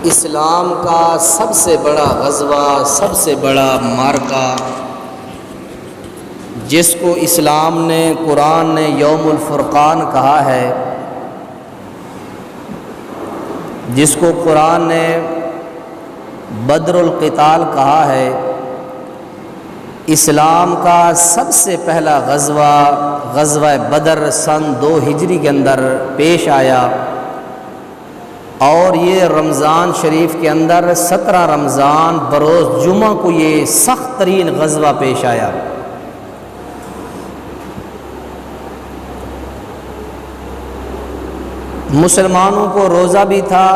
اسلام کا سب سے بڑا غزوہ، سب سے بڑا معرکہ، جس کو اسلام نے، قرآن نے یوم الفرقان کہا ہے، جس کو قرآن نے بدر القتال کہا ہے، اسلام کا سب سے پہلا غزوہ بدر سن 2 ہجری کے اندر پیش آیا، اور یہ رمضان شریف کے اندر 17 رمضان بروز جمعہ کو یہ سخت ترین غزوہ پیش آیا۔ مسلمانوں کو روزہ بھی تھا،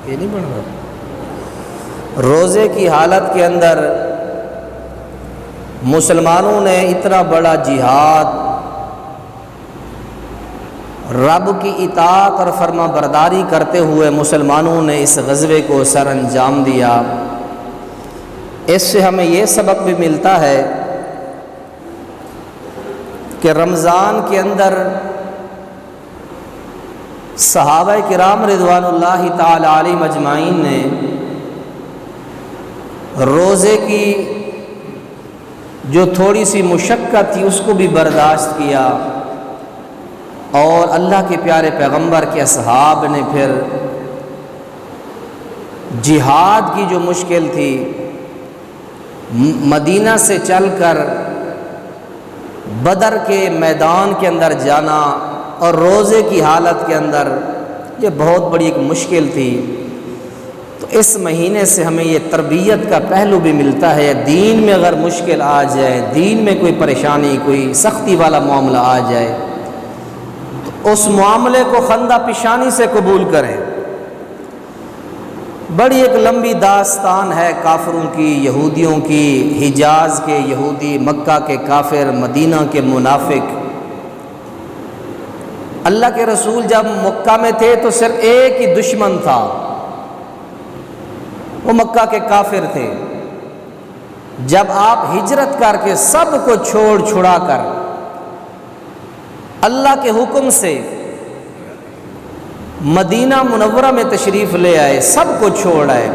یہ نہیں بڑھ رہا، روزے کی حالت کے اندر مسلمانوں نے اتنا بڑا جہاد، رب کی اطاعت اور فرما برداری کرتے ہوئے مسلمانوں نے اس غزوے کو سر انجام دیا۔ اس سے ہمیں یہ سبق بھی ملتا ہے کہ رمضان کے اندر صحابہ کرام رضوان اللہ تعالی علیہم اجمعین نے روزے کی جو تھوڑی سی مشقت تھی اس کو بھی برداشت کیا، اور اللہ کے پیارے پیغمبر کے اصحاب نے پھر جہاد کی جو مشکل تھی، مدینہ سے چل کر بدر کے میدان کے اندر جانا اور روزے کی حالت کے اندر، یہ بہت بڑی ایک مشکل تھی۔ تو اس مہینے سے ہمیں یہ تربیت کا پہلو بھی ملتا ہے، دین میں اگر مشکل آ جائے، دین میں کوئی پریشانی، کوئی سختی والا معاملہ آ جائے، تو اس معاملے کو خندہ پیشانی سے قبول کریں۔ بڑی ایک لمبی داستان ہے کافروں کی، یہودیوں کی، حجاز کے یہودی، مکہ کے کافر، مدینہ کے منافق۔ اللہ کے رسول جب مکہ میں تھے تو صرف ایک ہی دشمن تھا، وہ مکہ کے کافر تھے۔ جب آپ ہجرت کر کے سب کو چھوڑ چھڑا کر اللہ کے حکم سے مدینہ منورہ میں تشریف لے آئے، سب کو چھوڑ آئے،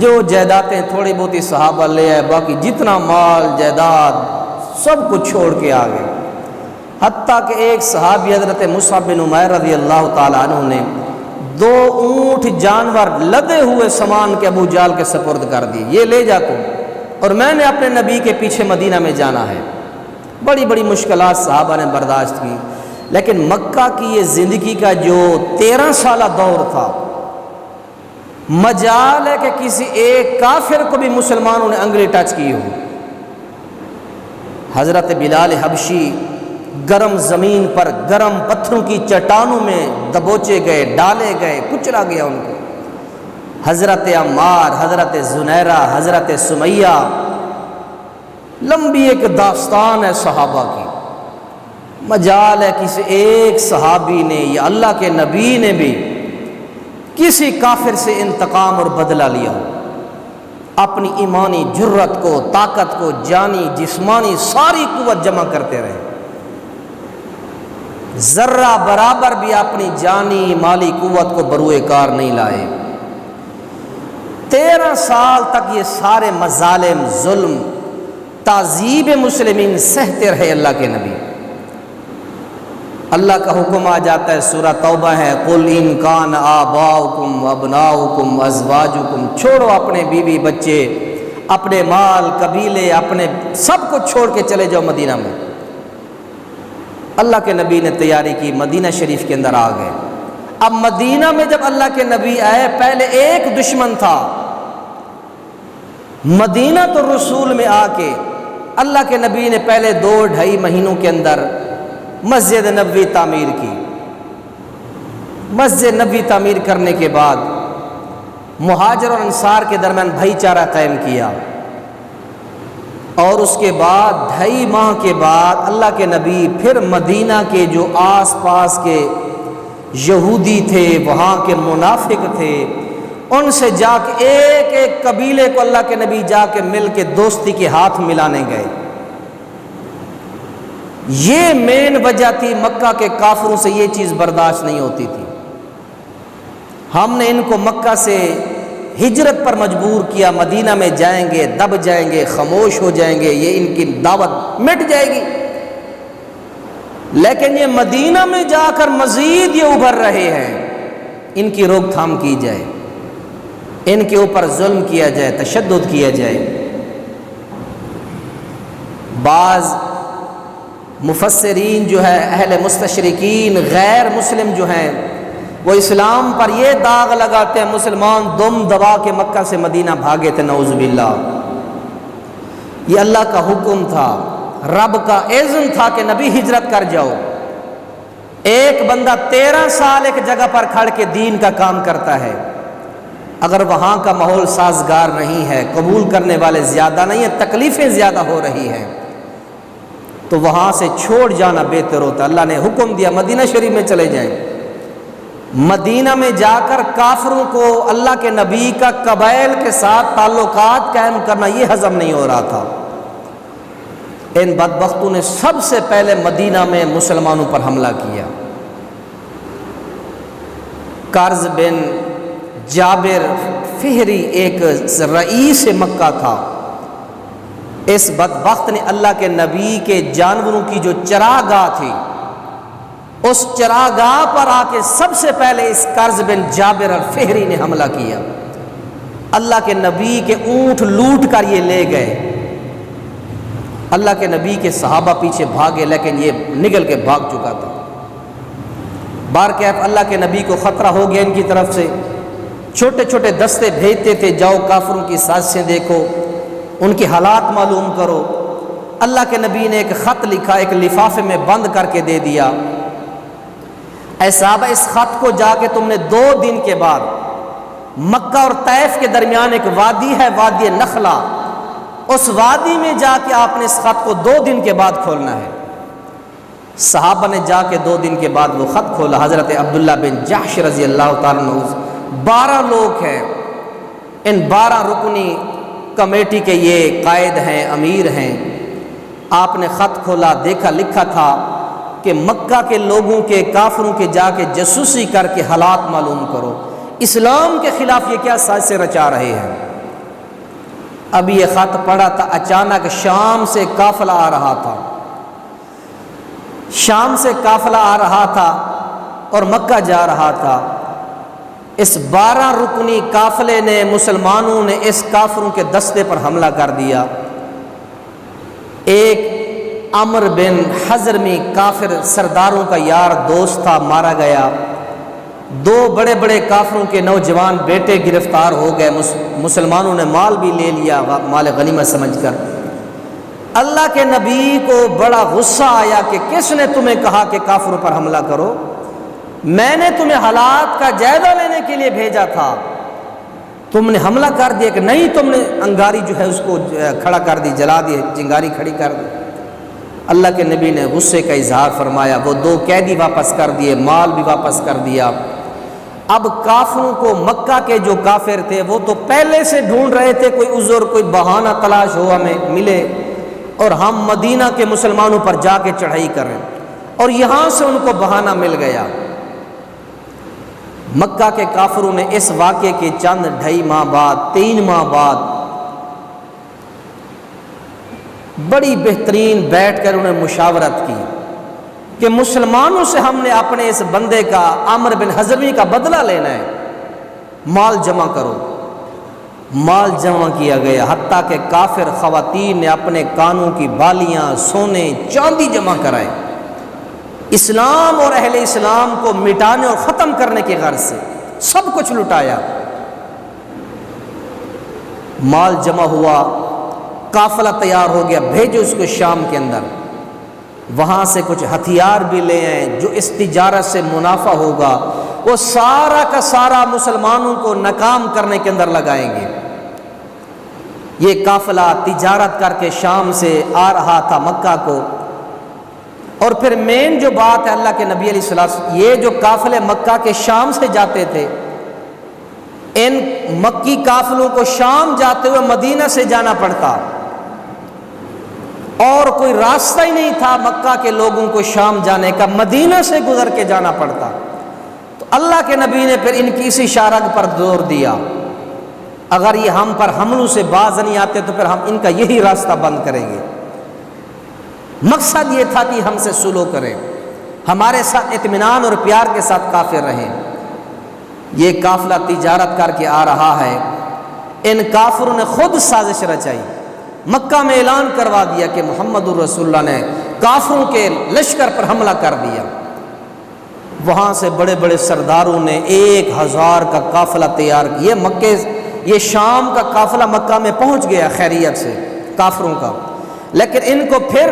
جو جائیدادیں تھوڑی بہت ہی صحابہ لے آئے، باقی جتنا مال جائیداد سب کو چھوڑ کے آ گئے۔ حتیٰ کہ ایک صحابی حضرت مصعب بن عمیر رضی اللہ تعالیٰ عنہ نے 2 اونٹ جانور لدے ہوئے سامان کے ابو جہل کے سپرد کر دی، یہ لے جا تو، اور میں نے اپنے نبی کے پیچھے مدینہ میں جانا ہے۔ بڑی بڑی مشکلات صحابہ نے برداشت کی، لیکن مکہ کی یہ زندگی کا جو 13 سالہ دور تھا، مجال ہے کہ کسی ایک کافر کو بھی مسلمانوں نے انگلی ٹچ کی ہو۔ حضرت بلال حبشی گرم زمین پر، گرم پتھروں کی چٹانوں میں دبوچے گئے، ڈالے گئے، کچلا گیا ان کو۔ حضرت عمار، حضرت زنیرہ، حضرت سمیہ، لمبی ایک داستان ہے صحابہ کی۔ مجال ہے کسی ایک صحابی نے یا اللہ کے نبی نے بھی کسی کافر سے انتقام اور بدلہ لیا ہو، اپنی ایمانی جرت کو، طاقت کو، جانی جسمانی ساری قوت جمع کرتے رہے، ذرہ برابر بھی اپنی جانی مالی قوت کو بروئے کار نہیں لائے۔ 13 سال تک یہ سارے مظالم، ظلم، تعذیب مسلمین سہتے رہے اللہ کے نبی۔ اللہ کا حکم آ جاتا ہے، سورہ توبہ ہے، قُلْ إِنْ كَانَ آبَاؤُكُمْ وَأَبْنَاؤُكُمْ وَأَزْوَاجُكُمْ، چھوڑو اپنے بیوی بچے، اپنے مال قبیلے، اپنے سب کو چھوڑ کے چلے جاؤ مدینہ میں۔ اللہ کے نبی نے تیاری کی، مدینہ شریف کے اندر آ گئے۔ اب مدینہ میں جب اللہ کے نبی آئے، پہلے ایک دشمن تھا، مدینہ تو رسول میں آ کے اللہ کے نبی نے پہلے 2-2.5 مہینوں کے اندر مسجد نبوی تعمیر کی۔ مسجد نبوی تعمیر کرنے کے بعد مہاجر اور انصار کے درمیان بھائی چارہ قائم کیا، اور اس کے بعد 2.5 ماہ کے بعد اللہ کے نبی پھر مدینہ کے جو آس پاس کے یہودی تھے، وہاں کے منافق تھے، ان سے جا کے ایک ایک قبیلے کو اللہ کے نبی جا کے مل کے دوستی کے ہاتھ ملانے گئے۔ یہ مین وجہ تھی، مکہ کے کافروں سے یہ چیز برداشت نہیں ہوتی تھی۔ ہم نے ان کو مکہ سے ہجرت پر مجبور کیا، مدینہ میں جائیں گے دب جائیں گے، خاموش ہو جائیں گے، یہ ان کی دعوت مٹ جائے گی، لیکن یہ مدینہ میں جا کر مزید یہ ابھر رہے ہیں، ان کی روک تھام کی جائے، ان کے اوپر ظلم کیا جائے، تشدد کیا جائے۔ بعض مفسرین جو ہے، اہل مستشرقین غیر مسلم جو ہیں، وہ اسلام پر یہ داغ لگاتے ہیں مسلمان دم دبا کے مکہ سے مدینہ بھاگے تھے، نعوذ باللہ۔ یہ اللہ کا حکم تھا، رب کا اذن تھا کہ نبی ہجرت کر جاؤ۔ ایک بندہ 13 سال ایک جگہ پر کھڑ کے دین کا کام کرتا ہے، اگر وہاں کا ماحول سازگار نہیں ہے، قبول کرنے والے زیادہ نہیں ہیں، تکلیفیں زیادہ ہو رہی ہیں، تو وہاں سے چھوڑ جانا بہتر ہوتا۔ اللہ نے حکم دیا مدینہ شریف میں چلے جائیں۔ مدینہ میں جا کر کافروں کو اللہ کے نبی کا قبائل کے ساتھ تعلقات قائم کرنا یہ ہضم نہیں ہو رہا تھا۔ ان بدبختوں نے سب سے پہلے مدینہ میں مسلمانوں پر حملہ کیا۔ قرظ بن جابر فہری ایک رئیس مکہ تھا، اس بدبخت نے اللہ کے نبی کے جانوروں کی جو چراگاہ تھی، اس چراگاہ پر آ کے سب سے پہلے اس قرظ بن جابر الفہری نے حملہ کیا۔ اللہ کے نبی کے اونٹ لوٹ کر یہ لے گئے۔ اللہ کے نبی کے صحابہ پیچھے بھاگے، لیکن یہ نگل کے بھاگ چکا تھا۔ بارکیف اللہ کے نبی کو خطرہ ہو گیا ان کی طرف سے، چھوٹے چھوٹے دستے بھیجتے تھے، جاؤ کافروں کی سازشیں دیکھو، ان کے حالات معلوم کرو۔ اللہ کے نبی نے ایک خط لکھا، ایک لفافے میں بند کر کے دے دیا، اے صحابہ اس خط کو جا کے تم نے 2 دن کے بعد مکہ اور طائف کے درمیان ایک وادی ہے، وادی نخلا، اس وادی میں جا کے آپ نے اس خط کو 2 دن کے بعد کھولنا ہے۔ صحابہ نے جا کے 2 دن کے بعد وہ خط کھولا۔ حضرت عبداللہ بن جحش رضی اللہ تعالیٰ عنہ، 12 لوگ ہیں، ان 12 رکنی کمیٹی کے یہ قائد ہیں، امیر ہیں۔ آپ نے خط کھولا، دیکھا لکھا تھا کہ مکہ کے لوگوں کے، کافروں کے جا کے جاسوسی کر کے حالات معلوم کرو، اسلام کے خلاف یہ کیا سازشیں رچا رہے ہیں۔ اب یہ خط پڑھا تھا، اچانک شام سے قافلہ آ رہا تھا، شام سے قافلہ آ رہا تھا اور مکہ جا رہا تھا۔ اس 12 رکنی قافلے نے، مسلمانوں نے اس کافروں کے دستے پر حملہ کر دیا۔ ایک عمر بن حضرمی کافر سرداروں کا یار دوست تھا، مارا گیا۔ 2 بڑے بڑے کافروں کے نوجوان بیٹے گرفتار ہو گئے۔ مسلمانوں نے مال بھی لے لیا، مال غنیمت سمجھ کر۔ اللہ کے نبی کو بڑا غصہ آیا کہ کس نے تمہیں کہا کہ کافروں پر حملہ کرو؟ میں نے تمہیں حالات کا جائزہ لینے کے لیے بھیجا تھا، تم نے حملہ کر دیا کہ نہیں، تم نے انگاری جو ہے اس کو کھڑا کر دی، جلا دی، چنگاری کھڑی کر دی۔ اللہ کے نبی نے غصے کا اظہار فرمایا، وہ 2 قیدی واپس کر دیے، مال بھی واپس کر دیا۔ اب کافروں کو، مکہ کے جو کافر تھے وہ تو پہلے سے ڈھونڈ رہے تھے کوئی عذر، کوئی بہانہ تلاش ہو ہمیں ملے، اور ہم مدینہ کے مسلمانوں پر جا کے چڑھائی کریں، اور یہاں سے ان کو بہانہ مل گیا۔ مکہ کے کافروں نے اس واقعے کے چند 2.5 ماہ بعد، 3 ماہ بعد بڑی بہترین بیٹھ کر انہیں مشاورت کی کہ مسلمانوں سے ہم نے اپنے اس بندے کا، عمر بن حضرمی کا بدلہ لینا ہے، مال جمع کرو۔ مال جمع کیا گیا، حتیٰ کہ کافر خواتین نے اپنے کانوں کی بالیاں، سونے، چاندی جمع کرائے، اسلام اور اہل اسلام کو مٹانے اور ختم کرنے کی غرض سے سب کچھ لٹایا۔ مال جمع ہوا، قافلہ تیار ہو گیا، بھیجو اس کو شام کے اندر، وہاں سے کچھ ہتھیار بھی لے آئیں، جو اس تجارت سے منافع ہوگا وہ سارا کا سارا مسلمانوں کو ناکام کرنے کے اندر لگائیں گے۔ یہ قافلہ تجارت کر کے شام سے آ رہا تھا مکہ کو۔ اور پھر مین جو بات ہے، اللہ کے نبی علیہ السلام، یہ جو قافلے مکہ کے شام سے جاتے تھے، ان مکی قافلوں کو شام جاتے ہوئے مدینہ سے جانا پڑتا، اور کوئی راستہ ہی نہیں تھا مکہ کے لوگوں کو شام جانے کا، مدینہ سے گزر کے جانا پڑتا۔ تو اللہ کے نبی نے پھر ان کی اسی اشارہ پر زور دیا، اگر یہ ہم پر حملوں سے باز نہیں آتے تو پھر ہم ان کا یہی راستہ بند کریں گے۔ مقصد یہ تھا کہ ہم سے سلو کریں، ہمارے ساتھ اطمینان اور پیار کے ساتھ کافر رہیں۔ یہ قافلہ تجارت کر کے آ رہا ہے، ان کافروں نے خود سازش رچائی، مکہ میں اعلان کروا دیا کہ محمد الرسول اللہ نے کافروں کے لشکر پر حملہ کر دیا۔ وہاں سے بڑے بڑے سرداروں نے 1000 کا قافلہ تیار کیا۔ یہ شام کا قافلہ مکہ میں پہنچ گیا خیریت سے کافروں کا، لیکن ان کو پھر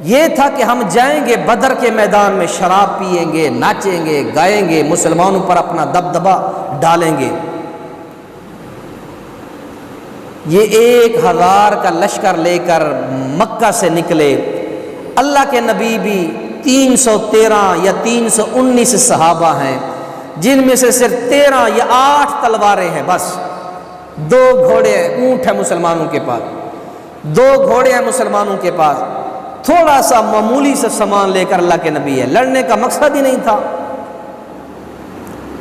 یہ تھا کہ ہم جائیں گے بدر کے میدان میں، شراب پئیں گے، ناچیں گے، گائیں گے، مسلمانوں پر اپنا دبدبہ ڈالیں گے۔ یہ 1000 کا لشکر لے کر مکہ سے نکلے۔ اللہ کے نبی بھی 313 یا 319 صحابہ ہیں، جن میں سے صرف 13 یا 8 تلواریں ہیں، بس 2 گھوڑے اونٹ ہیں مسلمانوں کے پاس، 2 گھوڑے ہیں مسلمانوں کے پاس، تھوڑا سا معمولی سے سامان لے کر اللہ کے نبی ہے۔ لڑنے کا مقصد ہی نہیں تھا،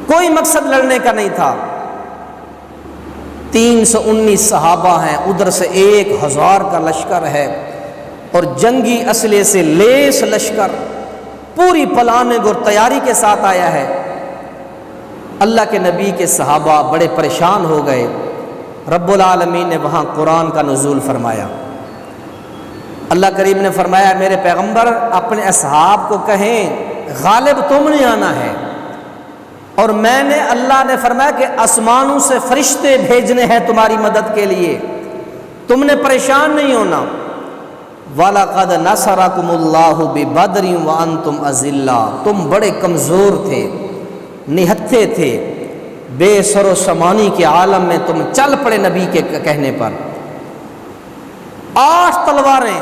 کوئی مقصد لڑنے کا نہیں تھا۔ 319 صحابہ ہیں، ادھر سے 1000 کا لشکر ہے، اور جنگی اسلحے سے لیس لشکر پوری پلاننگ اور تیاری کے ساتھ آیا ہے۔ اللہ کے نبی کے صحابہ بڑے پریشان ہو گئے۔ رب العالمین نے وہاں قرآن کا نزول فرمایا۔ اللہ کریم نے فرمایا میرے پیغمبر اپنے اصحاب کو کہیں غالب تم نے آنا ہے، اور میں نے اللہ نے فرمایا کہ آسمانوں سے فرشتے بھیجنے ہیں تمہاری مدد کے لیے، تم نے پریشان نہیں ہونا۔ وَلَقَدْ نَصَرَكُمُ اللَّهُ بِبَدْرٍ وَأَنْتُمْ أَذِلَّةٌ، تم بڑے کمزور تھے، نہتے تھے، بے سر و سامانی کے عالم میں تم چل پڑے نبی کے کہنے پر۔ 8 تلواریں،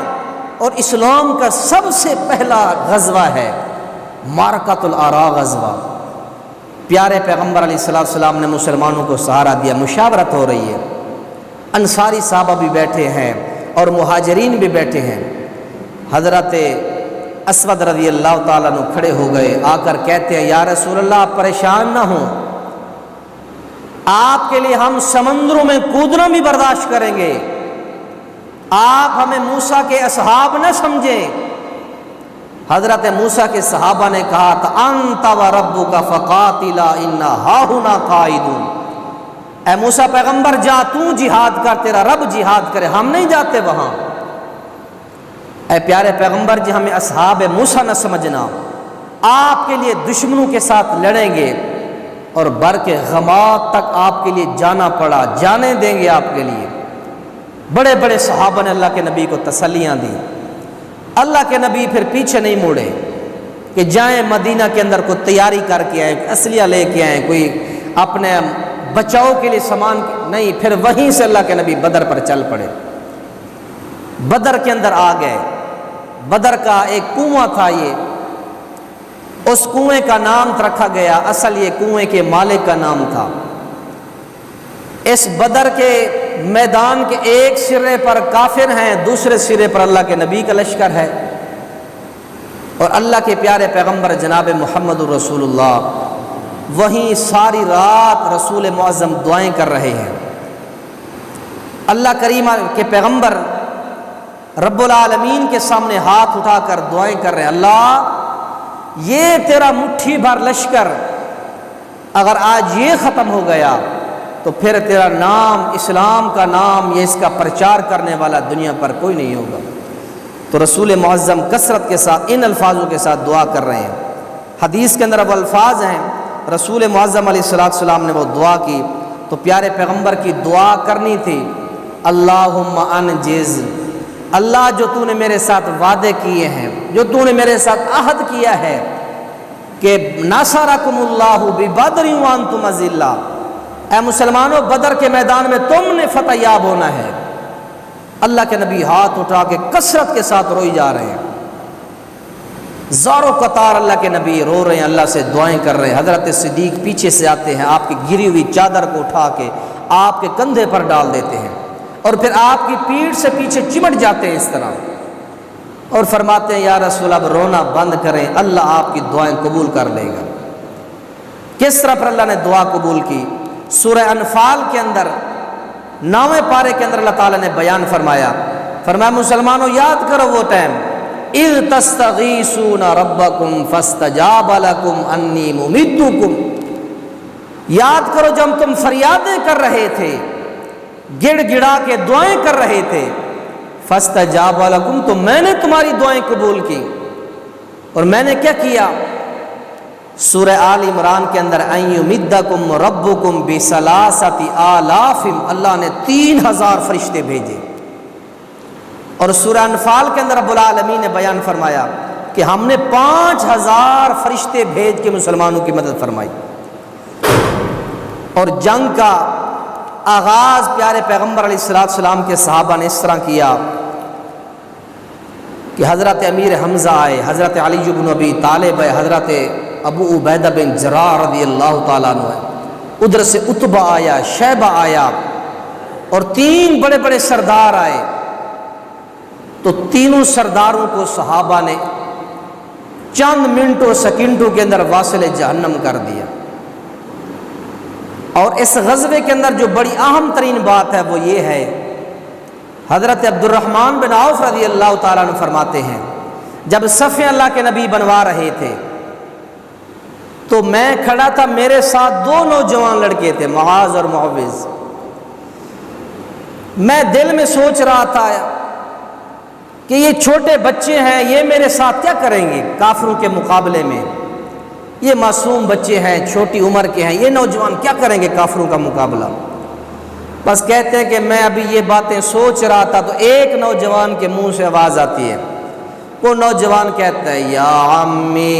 اور اسلام کا سب سے پہلا غزوہ ہے معرکۃ الآراء غزوہ۔ پیارے پیغمبر علیہ السلام نے مسلمانوں کو سہارا دیا، مشاورت ہو رہی ہے، انصاری صحابہ بھی بیٹھے ہیں اور مہاجرین بھی بیٹھے ہیں۔ حضرت اسود رضی اللہ تعالیٰ عنہ کھڑے ہو گئے، آ کر کہتے ہیں یا رسول اللہ آپ پریشان نہ ہوں، آپ کے لیے ہم سمندروں میں کودنا بھی برداشت کریں گے، آپ ہمیں موسیٰ کے اصحاب نہ سمجھیں۔ حضرت موسیٰ کے صحابہ نے کہا تھا انت وربک فقاتلا انا ہاہنا قاعدون، اے موسیٰ پیغمبر جا تو جہاد کر، تیرا رب جہاد کرے، ہم نہیں جاتے وہاں۔ اے پیارے پیغمبر جی ہمیں اصحاب موسیٰ نہ سمجھنا، آپ کے لیے دشمنوں کے ساتھ لڑیں گے، اور بر کے غمات تک آپ کے لیے جانا پڑا، جانے دیں گے آپ کے لیے۔ بڑے بڑے صحابہ نے اللہ کے نبی کو تسلیاں دی۔ اللہ کے نبی پھر پیچھے نہیں موڑے کہ جائیں مدینہ کے اندر کوئی تیاری کر کے آئیں، اسلحہ لے کے آئیں، کوئی اپنے بچاؤ کے لیے سامان نہیں، پھر وہیں سے اللہ کے نبی بدر پر چل پڑے۔ بدر کے اندر آ گئے۔ بدر کا ایک کنواں تھا، یہ اس کنویں کا نام رکھا گیا، اصل یہ کنویں کے مالک کا نام تھا۔ اس بدر کے میدان کے ایک سرے پر کافر ہیں، دوسرے سرے پر اللہ کے نبی کا لشکر ہے، اور اللہ کے پیارے پیغمبر جناب محمد الرسول اللہ وہیں ساری رات رسول معظم دعائیں کر رہے ہیں۔ اللہ کریم کے پیغمبر رب العالمین کے سامنے ہاتھ اٹھا کر دعائیں کر رہے ہیں، اللہ یہ تیرا مٹھی بھر لشکر اگر آج یہ ختم ہو گیا تو پھر تیرا نام، اسلام کا نام، یہ اس کا پرچار کرنے والا دنیا پر کوئی نہیں ہوگا۔ تو رسول معظم کثرت کے ساتھ ان الفاظوں کے ساتھ دعا کر رہے ہیں۔ حدیث کے اندر وہ الفاظ ہیں، رسول معظم علیہ السلام نے وہ دعا کی تو پیارے پیغمبر کی دعا کرنی تھی، اللہم انجز، اللہ جو تو نے میرے ساتھ وعدے کیے ہیں، جو تو نے میرے ساتھ عہد کیا ہے کہ ناصرکم اللہ ببدر وانتم اذلہ، اے مسلمانوں بدر کے میدان میں تم نے فتح یاب ہونا ہے۔ اللہ کے نبی ہاتھ اٹھا کے کثرت کے ساتھ روئی جا رہے ہیں، زارو قطار اللہ کے نبی رو رہے ہیں، اللہ سے دعائیں کر رہے ہیں۔ حضرت صدیق پیچھے سے آتے ہیں، آپ کی گری ہوئی چادر کو اٹھا کے آپ کے کندھے پر ڈال دیتے ہیں، اور پھر آپ کی پیٹھ سے پیچھے چمٹ جاتے ہیں اس طرح، اور فرماتے ہیں یا رسول اب رونا بند کریں، اللہ آپ کی دعائیں قبول کر لے گا۔ کس طرح پر اللہ نے دعا قبول کی؟ سورہ انفال کے اندر 9ویں پارے کے اندر اللہ تعالیٰ نے بیان فرمایا مسلمانوں یاد کرو وہ ٹائم اذ تستغیثون ربکم فاستجاب لکم انی ممدکم، یاد کرو جب تم فریادیں کر رہے تھے، گڑ گڑا کے دعائیں کر رہے تھے، فاستجاب لکم، تو میں نے تمہاری دعائیں قبول کی، اور میں نے کیا کیا؟ سورہ آل عمران کے اندر ان یمدکم ربکم بثلاثۃ آلاف، اللہ نے 3000 فرشتے بھیجے، اور سورہ انفال کے اندر رب العالمین نے بیان فرمایا کہ ہم نے 5000 فرشتے بھیج کے مسلمانوں کی مدد فرمائی۔ اور جنگ کا آغاز پیارے پیغمبر علیہ السلام کے صحابہ نے اس طرح کیا کہ حضرت امیر حمزہ آئے، حضرت علی بن ابی طالب آئے، حضرت ابو عبیدہ بن جراح رضی اللہ تعالیٰ عنہ ہے، ادھر سے عتبہ آیا، شیبہ آیا، اور 3 بڑے بڑے سردار آئے، تو تینوں سرداروں کو صحابہ نے چند منٹوں سیکنڈوں کے اندر واصل جہنم کر دیا۔ اور اس غزوے کے اندر جو بڑی اہم ترین بات ہے وہ یہ ہے، حضرت عبد الرحمن بن عوف رضی اللہ تعالیٰ عنہ فرماتے ہیں جب صفیں اللہ کے نبی بنوا رہے تھے تو میں کھڑا تھا، میرے ساتھ 2 نوجوان لڑکے تھے، معاذ اور معوذ۔ میں دل میں سوچ رہا تھا کہ یہ چھوٹے بچے ہیں، یہ میرے ساتھ کیا کریں گے کافروں کے مقابلے میں، یہ معصوم بچے ہیں، چھوٹی عمر کے ہیں، یہ نوجوان کیا کریں گے کافروں کا مقابلہ۔ بس کہتے ہیں کہ میں ابھی یہ باتیں سوچ رہا تھا تو ایک نوجوان کے منہ سے آواز آتی ہے، وہ نوجوان کہتا ہے یا عمی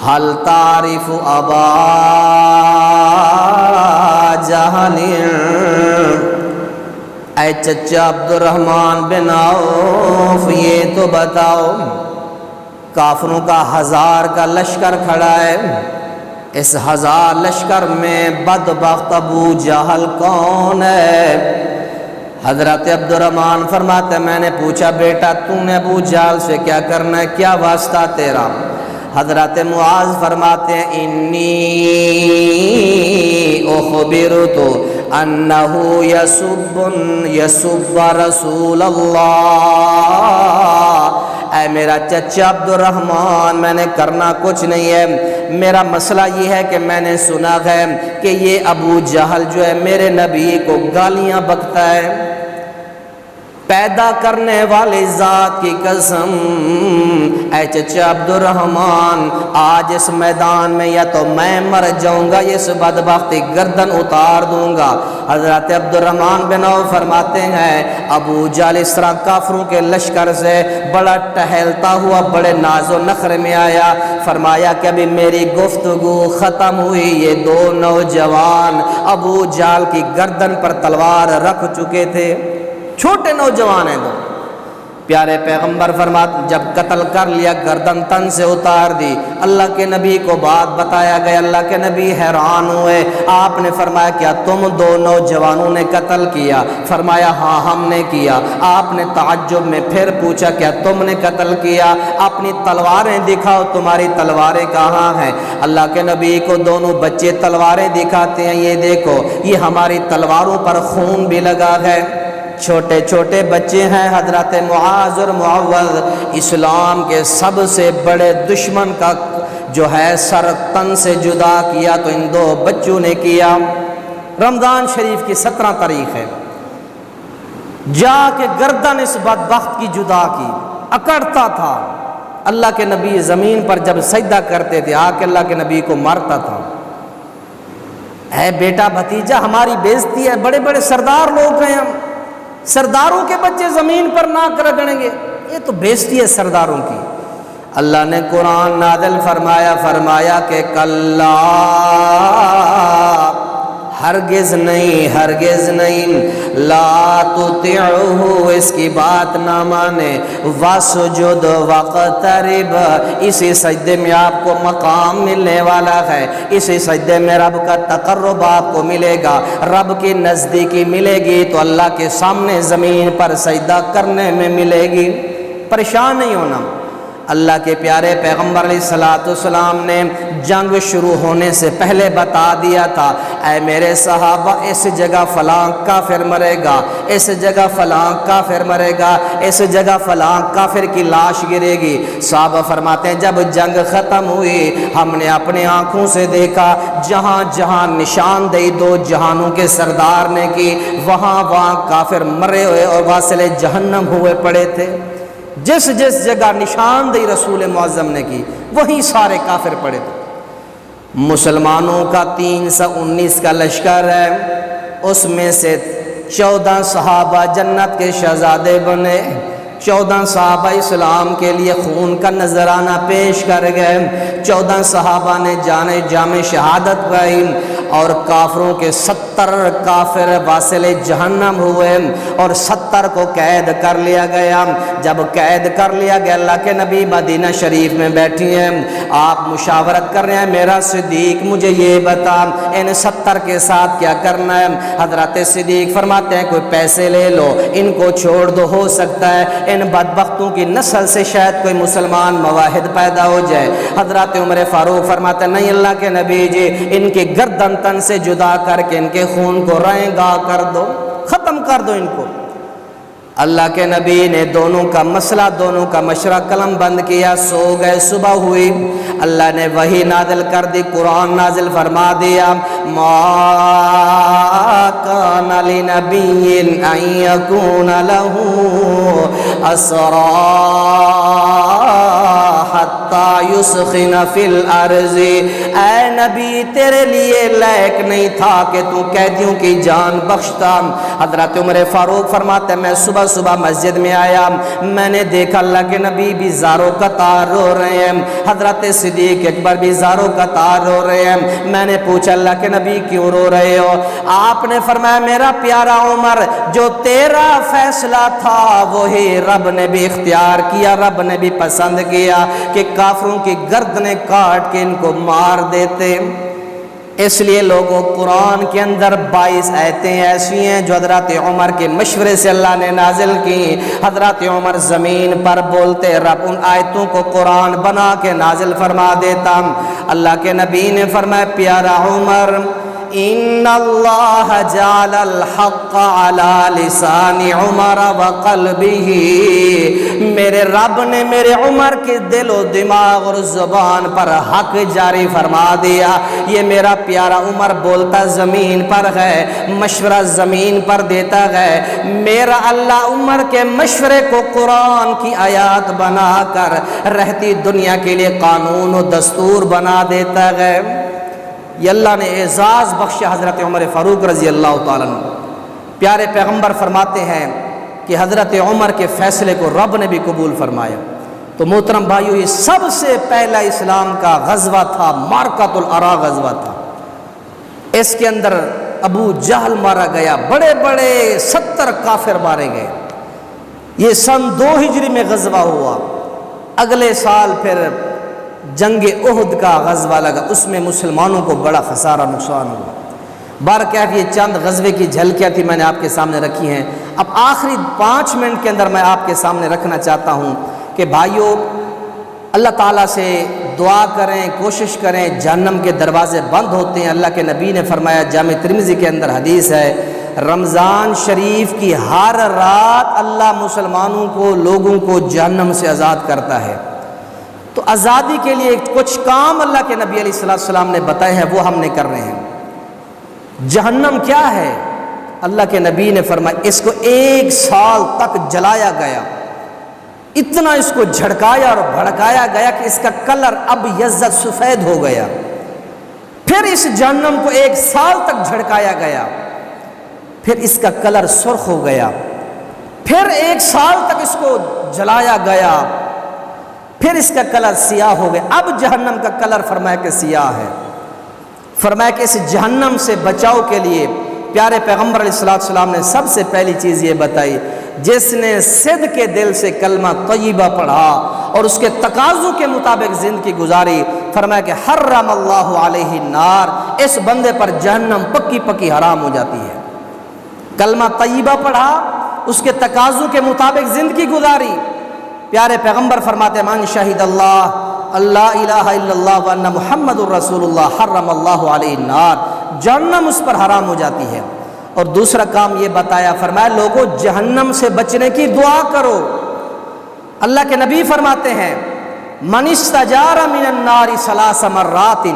حل تعرف ابا جہل، اے چچا عبد الرحمن بن عوف یہ تو بتاؤ کافروں کا 1000 کا لشکر کھڑا ہے، اس 1000 لشکر میں بدبخت ابو جہل کون ہے؟ حضرت عبد الرحمن فرماتے ہیں میں نے پوچھا بیٹا تو نے ابو جہل سے کیا کرنا ہے، کیا واسطہ تیرا؟ حضرت معاذ فرماتے ہیں انی اخبرت انہ یسب رسول اللہ، اے میرا چچا عبد الرحمن میں نے کرنا کچھ نہیں ہے، میرا مسئلہ یہ ہے کہ میں نے سنا ہے کہ یہ ابو جہل جو ہے میرے نبی کو گالیاں بکتا ہے، پیدا کرنے والے ذات کی قسم اے چچا عبد الرحمن آج اس میدان میں یا تو میں مر جاؤں گا، اس بدبختی گردن اتار دوں گا۔ حضرت عبد الرحمن بن عوف فرماتے ہیں ابو جہل اس طرح کافروں کے لشکر سے بڑا ٹہلتا ہوا بڑے ناز و نخرے میں آیا، فرمایا کہ ابھی میری گفتگو ختم ہوئی، یہ 2 نوجوان ابو جہل کی گردن پر تلوار رکھ چکے تھے، چھوٹے نوجوان ہیں 2۔ پیارے پیغمبر فرماتے جب قتل کر لیا گردن تن سے اتار دی، اللہ کے نبی کو بات بتایا گیا، اللہ کے نبی حیران ہوئے، آپ نے فرمایا کیا تم 2 نوجوانوں نے قتل کیا؟ فرمایا ہاں ہم نے کیا۔ آپ نے تعجب میں پھر پوچھا کیا تم نے قتل کیا؟ اپنی تلواریں دکھاؤ، تمہاری تلواریں کہاں ہیں؟ اللہ کے نبی کو دونوں بچے تلواریں دکھاتے ہیں، یہ دیکھو یہ ہماری تلواروں پر خون بھی لگا ہے، چھوٹے چھوٹے بچے ہیں۔ حضرت معاذ اور معوذ اسلام کے سب سے بڑے دشمن کا جو ہے سر تن سے جدا کیا تو ان 2 بچوں نے کیا۔ رمضان شریف کی 17 تاریخ ہے، جا کے گردن اس بدبخت کی جدا کی، اکڑتا تھا۔ اللہ کے نبی زمین پر جب سجدہ کرتے تھے آ کے اللہ کے نبی کو مارتا تھا، اے بیٹا بھتیجا ہماری بےزتی ہے، بڑے بڑے سردار لوگ ہیں ہم، سرداروں کے بچے زمین پر ناک رگڑیں گے، یہ تو بےزتی ہے سرداروں کی۔ اللہ نے قرآن نازل فرمایا کہ کلا ہرگز نہیں لا تطعہ، اس کی بات نہ مانے، واسجد واقترب، اسی سجدے میں آپ کو مقام ملنے والا ہے، اسی سجدے میں رب کا تقرب آپ کو ملے گا، رب کی نزدیکی ملے گی تو اللہ کے سامنے زمین پر سجدہ کرنے میں ملے گی۔ پریشان نہیں ہونا، اللہ کے پیارے پیغمبر علیہ السلام نے جنگ شروع ہونے سے پہلے بتا دیا تھا، اے میرے صحابہ اس جگہ فلاں کافر مرے گا، اس جگہ فلاں کافر مرے گا، اس جگہ فلاں کافر کی لاش گرے گی۔ صحابہ فرماتے ہیں جب جنگ ختم ہوئی ہم نے اپنی آنکھوں سے دیکھا جہاں جہاں نشاندہی دو جہانوں کے سردار نے کی وہاں وہاں کافر مرے ہوئے اور واصل جہنم ہوئے پڑے تھے۔ جس جس جگہ نشاندہی رسول معظم نے کی وہیں سارے کافر پڑے تھے۔ مسلمانوں کا 319 کا لشکر ہے، اس میں سے 14 صحابہ جنت کے شہزادے بنے، 14 صحابہ اسلام کے لیے خون کا نذرانہ پیش کر گئے، 14 صحابہ نے جام شہادت پائی اور کافروں کے 70 کافر واصل جہنم ہوئے اور 70 کو قید کر لیا گیا۔ جب قید کر لیا گیا اللہ کے نبی مدینہ شریف میں بیٹھی ہیں، آپ مشاورت کر رہے ہیں میرا صدیق مجھے یہ بتا ان 70 کے ساتھ کیا کرنا ہے۔ حضرت صدیق فرماتے ہیں کوئی پیسے لے لو ان کو چھوڑ دو، ہو سکتا ہے ان بدبختوں کی نسل سے شاید کوئی مسلمان مواحد پیدا ہو جائے۔ حضرت عمر فاروق فرماتے ہیں نہیں اللہ کے نبی جی ان کے گردن تن سے جدا کر کے ان کے خون کو رائیں گا کر دو، ختم کر دو ان کو۔ اللہ کے نبی نے دونوں کا مسئلہ دونوں کا مشورہ قلم بند کیا، سو گئے۔ صبح ہوئی اللہ نے وحی نازل کر دی، قرآن نازل فرما دیا ما کان لنبی ان یکون لہ اسری حتی یسخن فی الارض، اے نبی تیرے لیے لائق نہیں تھا کہ تو قیدیوں کی جان بخشتا۔ حضرت عمر فاروق فرماتے ہیں میں صبح مسجد میں آیا، میں نے دیکھا اللہ کے نبی بھی زاروں قطار رو رہے ہیں، حضرت صدیق اکبر بھی زاروں قطار رو رہے ہیں۔ میں نے پوچھا اللہ کے نبی کیوں رو رہے ہو؟ آپ نے فرمایا میرا پیارا عمر جو تیرا فیصلہ تھا وہی رب نے بھی اختیار کیا، رب نے بھی پسند کیا کہ کافروں کی گردنیں کاٹ کے ان کو مار دیتے۔ اس لیے لوگوں قرآن کے اندر 22 آیتیں ایسی ہیں جو حضرت عمر کے مشورے سے اللہ نے نازل کی۔ حضرت عمر زمین پر بولتے رب ان آیتوں کو قرآن بنا کے نازل فرما دیتا۔ اللہ کے نبی نے فرمایا پیارا عمر ان اللہ جعل الحق علی لسان عمر وقلبہ، میرے رب نے میرے عمر کے دل و دماغ اور زبان پر حق جاری فرما دیا۔ یہ میرا پیارا عمر بولتا زمین پر ہے، مشورہ زمین پر دیتا ہے، میرا اللہ عمر کے مشورے کو قرآن کی آیات بنا کر رہتی دنیا کے لیے قانون و دستور بنا دیتا ہے۔ یہ اللہ نے اعزاز بخشا حضرت عمر فاروق رضی اللہ تعالیٰ عنہ۔ پیارے پیغمبر فرماتے ہیں کہ حضرت عمر کے فیصلے کو رب نے بھی قبول فرمایا۔ تو محترم بھائیو یہ سب سے پہلا اسلام کا غزوہ تھا، معرکۃ العراء غزوہ تھا۔ اس کے اندر ابو جہل مارا گیا، بڑے بڑے 70 کافر مارے گئے۔ یہ سن 2 ہجری میں غزوہ ہوا۔ اگلے سال پھر جنگ احد کا غزوہ لگا، اس میں مسلمانوں کو بڑا خسارہ نقصان ہوا۔ بارکیف یہ چند غزوے کی جھلکیاں تھی میں نے آپ کے سامنے رکھی ہیں۔ اب آخری 5 منٹ کے اندر میں آپ کے سامنے رکھنا چاہتا ہوں کہ بھائیو اللہ تعالیٰ سے دعا کریں، کوشش کریں، جہنم کے دروازے بند ہوتے ہیں۔ اللہ کے نبی نے فرمایا جامع ترمذی کے اندر حدیث ہے رمضان شریف کی ہر رات اللہ مسلمانوں کو لوگوں کو جہنم سے آزاد کرتا ہے۔ تو آزادی کے لیے کچھ کام اللہ کے نبی علیہ السلام نے بتائے ہیں وہ ہم نے کر رہے ہیں۔ جہنم کیا ہے؟ اللہ کے نبی نے فرمایا اس کو 1 سال تک جلایا گیا، اتنا اس کو جھڑکایا اور بھڑکایا گیا کہ اس کا کلر اب یزد سفید ہو گیا۔ پھر اس جہنم کو 1 سال تک جھڑکایا گیا، پھر اس کا کلر سرخ ہو گیا، پھر 1 سال تک اس کو جلایا گیا، پھر اس کا کلر سیاہ ہو گیا۔ اب جہنم کا کلر فرمایا کہ سیاہ ہے۔ فرمایا کہ اس جہنم سے بچاؤ کے لیے پیارے پیغمبر علیہ السلام نے سب سے پہلی چیز یہ بتائی جس نے صدق کے دل سے کلمہ طیبہ پڑھا اور اس کے تقاضوں کے مطابق زندگی گزاری، فرمایا کہ حرم اللہ علیہ النار، اس بندے پر جہنم پکی پکی حرام ہو جاتی ہے۔ کلمہ طیبہ پڑھا، اس کے تقاضوں کے مطابق زندگی گزاری، پیارے پیغمبر فرماتے من شہید اللہ اللہ الہ الا اللہ وان محمد الرسول اللہ حرم اللہ علیہ النار، جہنم اس پر حرام ہو جاتی ہے۔ اور دوسرا کام یہ بتایا، فرمایا لوگوں جہنم سے بچنے کی دعا کرو۔ اللہ کے نبی فرماتے ہیں من استجار من النار ثلاث مرات،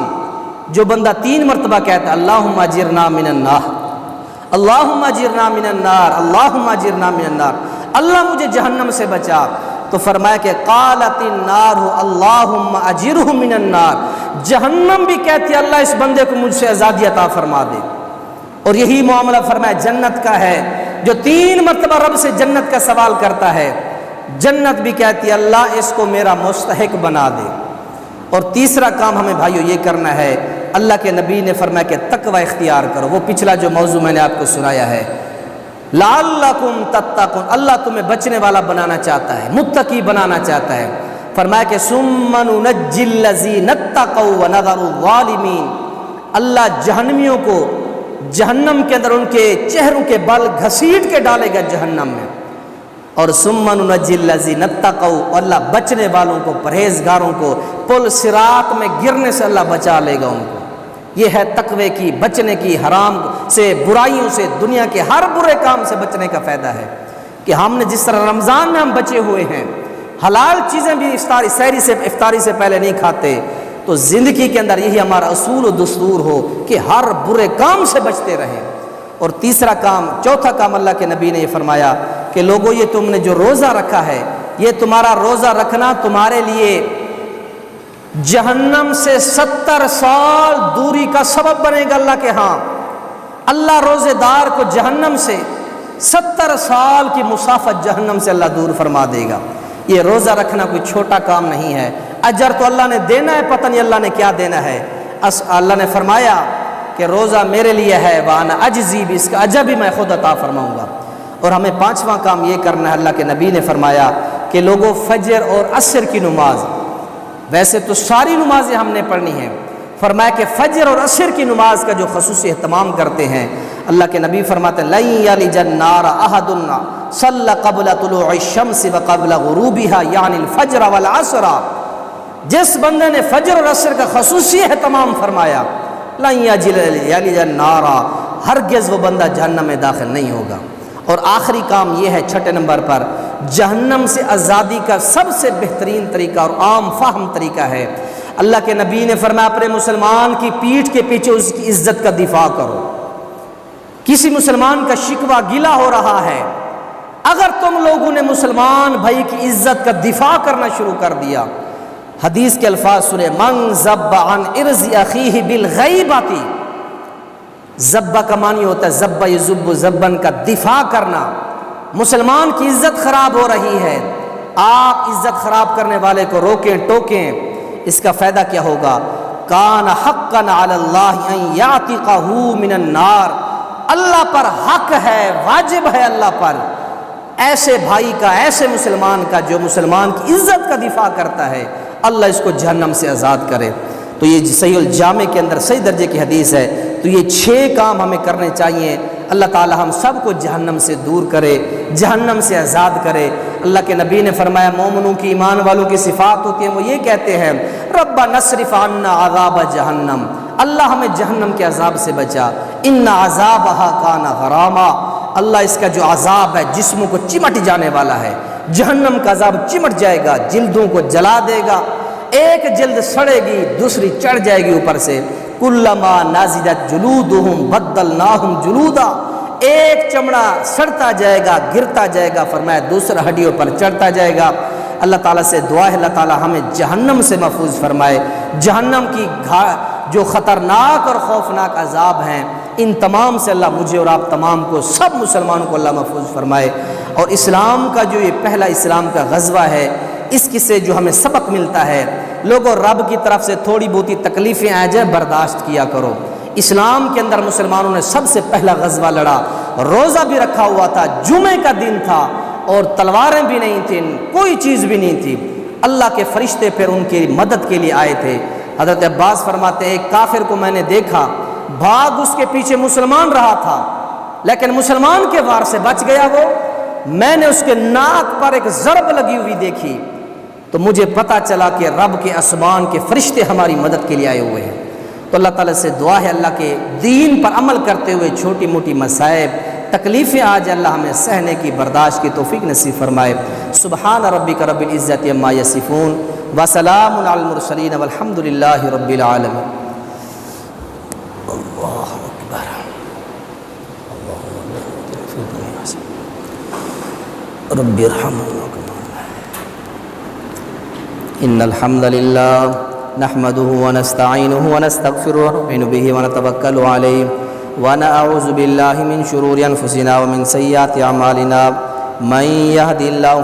جو بندہ 3 مرتبہ کہتا ہے اللہم اجرنا من النار، اللہم اجرنا من النار، اللہم اجرنا من النار، اللہ مجھے جہنم سے بچا، تو فرمایا کہ قالت النار اللہم اجرہ من النار، جہنم بھی کہتی ہے اللہ اس بندے کو مجھ سے آزادی عطا فرما دے۔ اور یہی معاملہ فرمایا جنت کا ہے، جو 3 مرتبہ رب سے جنت کا سوال کرتا ہے، جنت بھی کہتی ہے اللہ اس کو میرا مستحق بنا دے۔ اور تیسرا کام ہمیں بھائیو یہ کرنا ہے، اللہ کے نبی نے فرمایا کہ تقوی اختیار کرو، وہ پچھلا جو موضوع میں نے آپ کو سنایا ہے، لعلکم تتقون، اللہ تمہیں بچنے والا بنانا چاہتا ہے، متقی بنانا چاہتا ہے۔ فرمایا کہ ثم ننجی الذین اتقوا ونذر الظالمین، اللہ جہنمیوں کو جہنم کے اندر ان کے چہروں کے بل گھسیٹ کے ڈالے گا جہنم میں، اور ثم ننجی الذین اتقوا، اللہ بچنے والوں کو، پرہیزگاروں کو پل صراط میں گرنے سے اللہ بچا لے گا ان کو۔ یہ ہے تقوی کی، بچنے کی، حرام سے، برائیوں سے، دنیا کے ہر برے کام سے بچنے کا فائدہ ہے کہ ہم نے جس طرح رمضان میں ہم بچے ہوئے ہیں، حلال چیزیں بھی افطاری سے پہلے نہیں کھاتے، تو زندگی کے اندر یہی ہمارا اصول و دستور ہو کہ ہر برے کام سے بچتے رہیں۔ اور تیسرا کام، چوتھا کام اللہ کے نبی نے یہ فرمایا کہ لوگوں یہ تم نے جو روزہ رکھا ہے، یہ تمہارا روزہ رکھنا تمہارے لیے جہنم سے 70 سال دوری کا سبب بنے گا اللہ کے ہاں۔ اللہ روزے دار کو جہنم سے 70 سال کی مسافت جہنم سے اللہ دور فرما دے گا۔ یہ روزہ رکھنا کوئی چھوٹا کام نہیں ہے، اجر تو اللہ نے دینا ہے، پتہ نہیں اللہ نے کیا دینا ہے۔ اللہ نے فرمایا کہ روزہ میرے لیے ہے، وانا اجزی بھی، اس کا اجر بھی میں خود عطا فرماؤں گا۔ اور ہمیں 5واں کام یہ کرنا ہے، اللہ کے نبی نے فرمایا کہ لوگوں فجر اور عصر کی نماز، ویسے تو ساری نمازیں ہم نے پڑھنی ہیں، فرمایا کہ فجر اور عصر کی نماز کا جو خصوصی اہتمام کرتے ہیں، اللہ کے نبی فرماتے ہیں لن یلج النار احد صلی قبل طلوع الشمس وقبل غروبها یعنی الفجر والعصر، جس بندے نے فجر اور عصر کا خصوصی اہتمام فرمایا لن یلج النار، ہرگز وہ بندہ جہنم میں داخل نہیں ہوگا۔ اور آخری کام یہ ہے 6 نمبر پر، جہنم سے آزادی کا سب سے بہترین طریقہ اور عام فہم طریقہ ہے، اللہ کے نبی نے فرمایا اپنے مسلمان کی پیٹھ کے پیچھے اس کی عزت کا دفاع کرو۔ کسی مسلمان کا شکوہ گلہ ہو رہا ہے، اگر تم لوگوں نے مسلمان بھائی کی عزت کا دفاع کرنا شروع کر دیا، حدیث کے الفاظ سنے، من ذب عن عرض اخیہ بالغیبۃ، ذبہ کا معنی ہوتا ہے ذبہ یذب ذبن کا دفاع کرنا۔ مسلمان کی عزت خراب ہو رہی ہے، آپ عزت خراب کرنے والے کو روکیں ٹوکیں، اس کا فائدہ کیا ہوگا؟ کان حقا علی اللہ ان یعتقہ من النار، اللہ پر حق ہے، واجب ہے اللہ پر ایسے بھائی کا، ایسے مسلمان کا جو مسلمان کی عزت کا دفاع کرتا ہے، اللہ اس کو جہنم سے آزاد کرے۔ تو یہ صحیح الجامع کے اندر صحیح درجے کی حدیث ہے۔ تو یہ 6 کام ہمیں کرنے چاہیے، اللہ تعالی ہم سب کو جہنم سے دور کرے، جہنم سے آزاد کرے۔ اللہ کے نبی نے فرمایا مومنوں کی، ایمان والوں کی صفات ہوتی ہیں، وہ یہ کہتے ہیں ربنا اصرف عنا عذاب جہنم، اللہ ہمیں جہنم کے عذاب سے بچا، ان عذابها کان غراما، اللہ اس کا جو عذاب ہے جسموں کو چمٹ جانے والا ہے، جہنم کا عذاب چمٹ جائے گا، جلدوں کو جلا دے گا، ایک جلد سڑے گی دوسری چڑھ جائے گی اوپر سے، کلما نازجت جلودہم بدلناہم جلودا، ایک چمڑا سڑتا جائے گا، گرتا جائے گا، فرمایا دوسرا ہڈیوں پر چڑھتا جائے گا۔ اللہ تعالیٰ سے دعا ہے اللہ تعالیٰ ہمیں جہنم سے محفوظ فرمائے، جہنم کی جو خطرناک اور خوفناک عذاب ہیں ان تمام سے اللہ مجھے اور آپ تمام کو، سب مسلمانوں کو اللہ محفوظ فرمائے۔ اور اسلام کا جو یہ پہلا اسلام کا غزوہ ہے، اس کی سے جو ہمیں سبق ملتا ہے، لوگوں رب کی طرف سے تھوڑی بہت تکلیفیں آ جائیں برداشت کیا کرو۔ اسلام کے اندر مسلمانوں نے سب سے پہلا غزوہ لڑا، روزہ بھی رکھا ہوا تھا، جمعے کا دن تھا، اور تلواریں بھی نہیں تھیں، کوئی چیز بھی نہیں تھی، اللہ کے فرشتے پھر ان کی مدد کے لیے آئے تھے۔ حضرت عباس فرماتے ہیں ایک کافر کو میں نے دیکھا، بھاگ اس کے پیچھے مسلمان رہا تھا، لیکن مسلمان کے وار سے بچ گیا وہ، میں نے اس کے ناک پر ایک ضرب لگی ہوئی دیکھی تو مجھے پتہ چلا کہ رب کے آسمان کے فرشتے ہماری مدد کے لیے آئے ہوئے ہیں۔ تو اللہ تعالیٰ سے دعا ہے اللہ کے دین پر عمل کرتے ہوئے چھوٹی موٹی مصائب تکلیفیں آج اللہ ہمیں سہنے کی برداشت کی توفیق نصیب فرمائے۔ سبحان ربک رب العزت عما یصفون وسلام علی المرسلین والحمد للہ رب العالمین۔ اللہ اکبر۔ رب ارحمنا ان الحمد للہ نحمده ونستعینه ونستغفره ونؤمن به ونتوکل علیہ ونعوذ باللہ من شرور انفسنا ومن سیئات اعمالنا من یهد اللہ